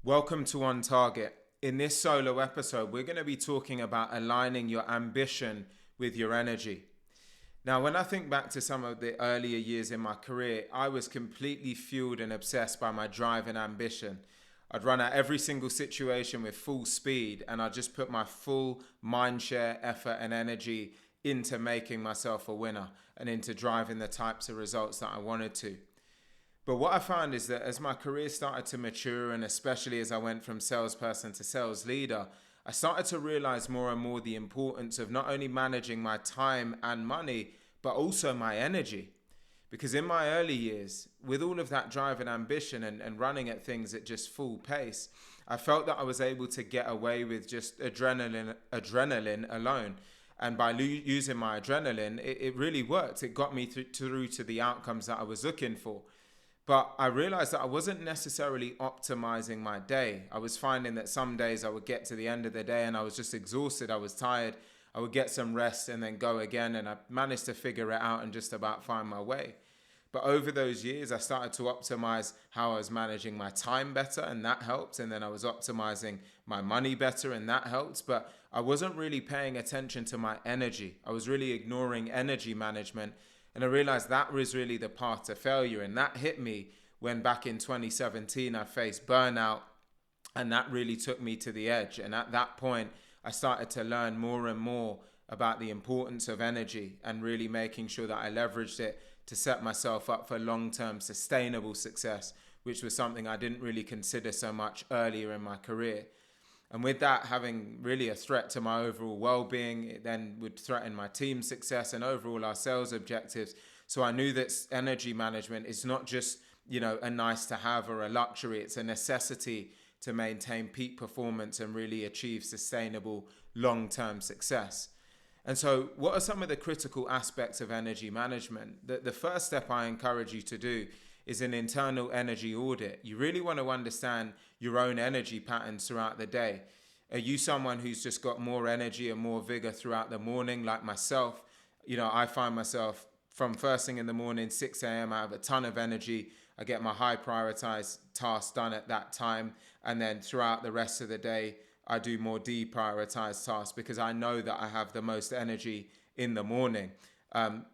Welcome to On Target. In this solo episode, we're going to be talking about aligning your ambition with your energy. Now, when I think back to some of the earlier years in my career, I was completely fueled and obsessed by my drive and ambition. I'd run at every single situation with full speed, and I'd just put my full mind share, effort, and energy into making myself a winner and into driving the types of results that I wanted to. But what I found is that as my career started to mature, and especially as I went from salesperson to sales leader, I started to realize more and more the importance of not only managing my time and money, but also my energy. Because in my early years, with all of that drive and ambition and running at things at just full pace, I felt that I was able to get away with just adrenaline alone. And by using my adrenaline, it really worked. It got me through to the outcomes that I was looking for. But I realized that I wasn't necessarily optimizing my day. I was finding that some days I would get to the end of the day and I was just exhausted. I was tired. I would get some rest and then go again. And I managed to figure it out and just about find my way. But over those years, I started to optimize how I was managing my time better, and that helped. And then I was optimizing my money better, and that helped. But I wasn't really paying attention to my energy. I was really ignoring energy management. And I realized that was really the path to failure. And that hit me when back in 2017, I faced burnout. And that really took me to the edge. And at that point, I started to learn more and more about the importance of energy and really making sure that I leveraged it to set myself up for long-term sustainable success, which was something I didn't really consider so much earlier in my career. And with that having really a threat to my overall well-being, it then would threaten my team's success and overall our sales objectives. So I knew that energy management is not just, a nice to have or a luxury. It's a necessity to maintain peak performance and really achieve sustainable long-term success. And so what are some of the critical aspects of energy management? The first step I encourage you to do is an internal energy audit. You really want to understand your own energy patterns throughout the day. Are you someone who's just got more energy and more vigor throughout the morning, like myself? I find myself from first thing in the morning, 6 a.m., I have a ton of energy. I get my high prioritized tasks done at that time. And then throughout the rest of the day, I do more deprioritized tasks because I know that I have the most energy in the morning.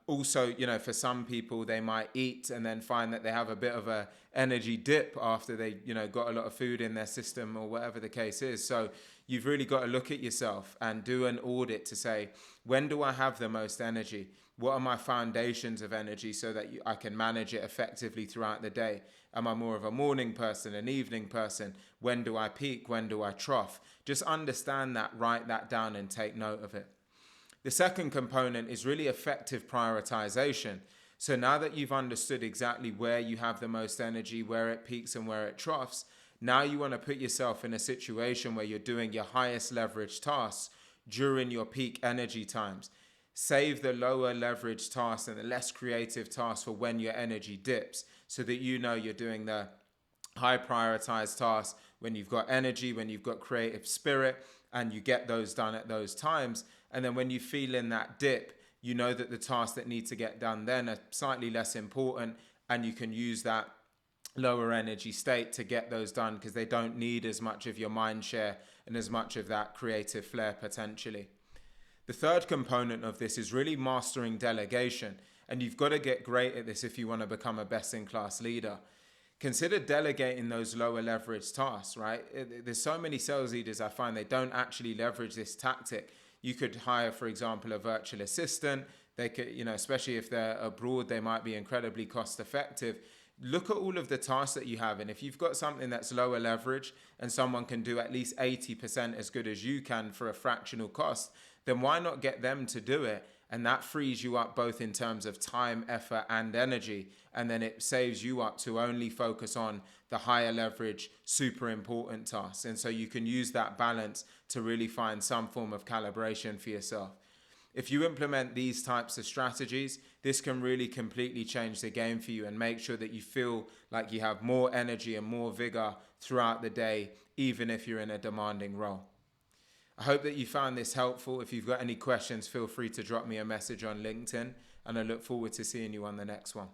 Also, for some people, they might eat and then find that they have a bit of a energy dip after they, got a lot of food in their system or whatever the case is. So you've really got to look at yourself and do an audit to say, when do I have the most energy? What are my foundations of energy so that I can manage it effectively throughout the day? Am I more of a morning person, an evening person? When do I peak? When do I trough? Just understand that, write that down and take note of it. The second component is really effective prioritization. So now that you've understood exactly where you have the most energy, where it peaks and where it troughs, now you want to put yourself in a situation where you're doing your highest leverage tasks during your peak energy times. Save the lower leverage tasks and the less creative tasks for when your energy dips so that you're doing the high prioritized tasks when you've got energy, when you've got creative spirit, and you get those done at those times. And then when you feel in that dip, you know that the tasks that need to get done then are slightly less important, and you can use that lower energy state to get those done because they don't need as much of your mind share and as much of that creative flair potentially. The third component of this is really mastering delegation. And you've got to get great at this if you want to become a best-in-class leader. Consider delegating those lower leverage tasks, right? There's so many sales leaders I find they don't actually leverage this tactic. You could hire, for example, a virtual assistant. They could, especially if they're abroad, they might be incredibly cost effective. Look at all of the tasks that you have. And if you've got something that's lower leverage and someone can do at least 80% as good as you can for a fractional cost, then why not get them to do it? And that frees you up both in terms of time, effort, and energy. And then it saves you up to only focus on the higher leverage, super important tasks. And so you can use that balance to really find some form of calibration for yourself. If you implement these types of strategies, this can really completely change the game for you and make sure that you feel like you have more energy and more vigor throughout the day, even if you're in a demanding role. I hope that you found this helpful. If you've got any questions, feel free to drop me a message on LinkedIn, and I look forward to seeing you on the next one.